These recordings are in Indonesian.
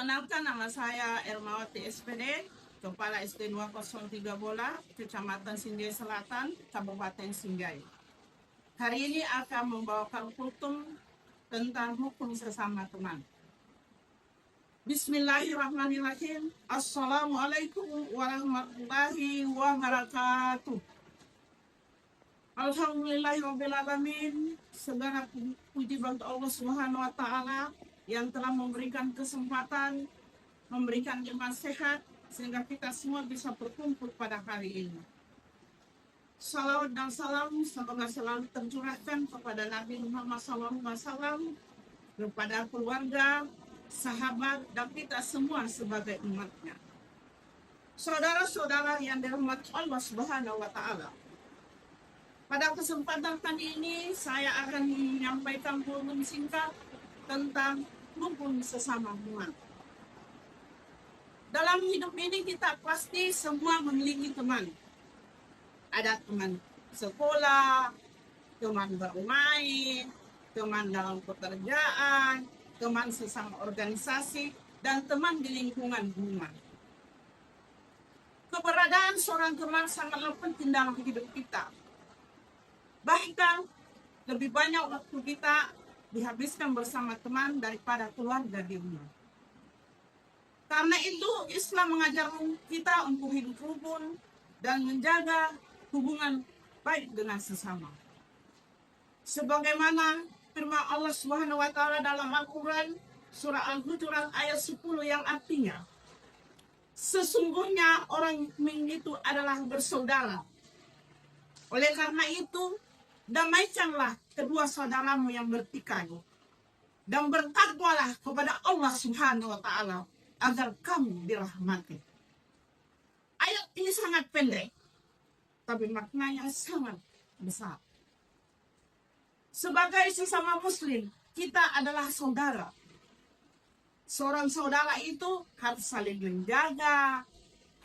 Perkenalkan, nama saya Ermawati SPD, Kepala SD 203 Bola, Kecamatan Sinjai Selatan, Kabupaten Sinjai. Hari ini akan membawakan kultum tentang hukum sesama teman. Bismillahirrahmanirrahim. Assalamualaikum warahmatullahi wabarakatuh. Alhamdulillahirrahmanirrahim. Segala puji bagi Allah Subhanahu wa Ta'ala yang telah memberikan kesempatan, memberikan iman sehat, sehingga kita semua bisa berkumpul pada hari ini. Salawat dan salam semoga selalu tercurahkan kepada Nabi Muhammad SAW, kepada keluarga, sahabat, dan kita semua sebagai umatnya. Saudara-saudara yang dirahmati Allah Subhanahu wa Ta'ala, pada kesempatan kali ini saya akan menyampaikan kultum singkat tentang hukum sesama umat. Dalam hidup ini kita pasti semua memiliki teman. Ada teman sekolah, teman bermain, teman dalam pekerjaan, teman sesama organisasi, dan teman di lingkungan rumah. Keberadaan seorang teman sangatlah penting dalam hidup kita. Bahkan lebih banyak waktu kita dihabiskan bersama teman daripada keluarga di rumah. Karena itu Islam mengajar kita untuk hidup rukun dan menjaga hubungan baik dengan sesama. Sebagaimana firman Allah Subhanahu wa Ta'ala dalam Al-Quran surah Al-Hujurat ayat 10 yang artinya, sesungguhnya orang mukmin itu adalah bersaudara. Oleh karena itu, damaikanlah kedua saudaramu yang bertikai dan bertakwalah kepada Allah Subhanahu wa Ta'ala agar kamu dirahmati. Ayat ini sangat pendek, tapi maknanya sangat besar. Sebagai sesama muslim, kita adalah saudara. Seorang saudara itu harus saling menjaga,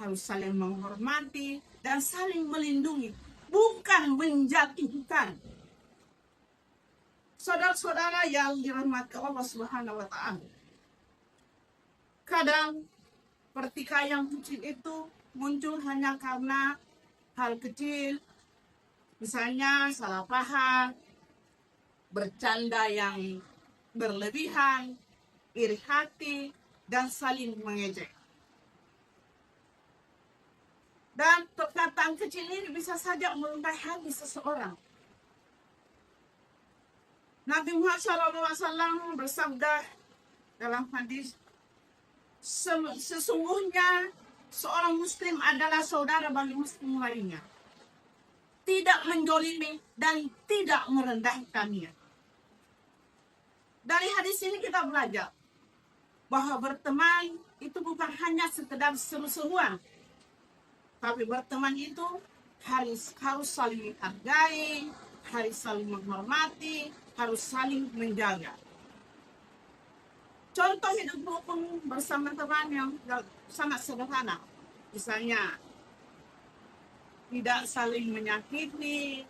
harus saling menghormati, dan saling melindungi, bukan menjatuhkan. Saudara-saudara yang dirahmati Allah Subhanahu wa Ta'ala, kadang pertikaian kecil itu muncul hanya karena hal kecil, misalnya salah paham, bercanda yang berlebihan, iri hati, dan saling mengejek. Dan perkataan kecil ini bisa saja melukai hati seseorang. Nabi Muhammad SAW bersabda dalam hadis, sesungguhnya seorang muslim adalah saudara bagi muslim lainnya, tidak menjolimi dan tidak merendahkannya. Dari hadis ini kita belajar bahwa berteman itu bukan hanya sekedar seru-seruan, tapi berteman itu harus saling menghargai, harus saling menghormati, harus saling menjaga. Contoh hidup rukun bersama teman yang sangat sederhana, misalnya tidak saling menyakiti,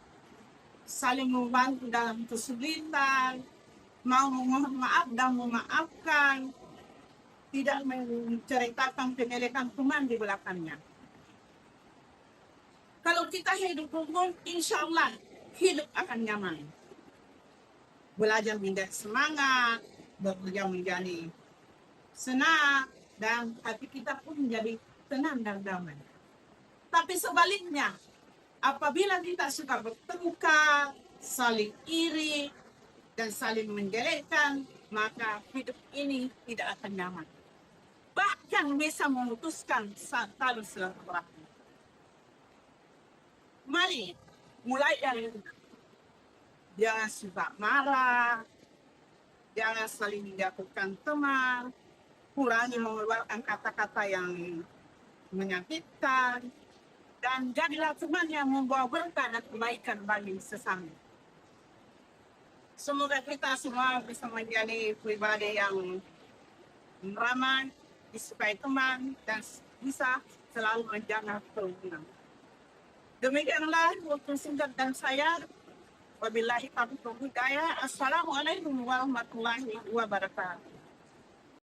saling membantu dalam kesulitan, mau memohon maaf dan memaafkan, tidak menceritakan kejelekan teman di belakangnya. Kalau kita hidup rukun, insya Allah hidup akan nyaman. Belajar menjadi semangat, bekerja menjadi senang, dan hati kita pun menjadi tenang dan damai. Tapi sebaliknya, apabila kita suka bertengkar, saling iri, dan saling menjelekkan, maka hidup ini tidak akan nyaman. Bahkan bisa memutuskan tali silaturahmi. Mari mulai dari jangan suka marah, jangan saling menjatuhkan teman, kurangi mengeluarkan kata-kata yang menyakitkan, dan jadilah teman yang membawa berkah dan kebaikan bagi sesama. Semoga kita semua bisa menjadi pribadi yang ramah, disukai teman, dan bisa selalu menjaga kerukunan. Demikianlah waktu singkat dan saya. Wabillahi taufiq wal hidayah. Assalamualaikum warahmatullahi wabarakatuh.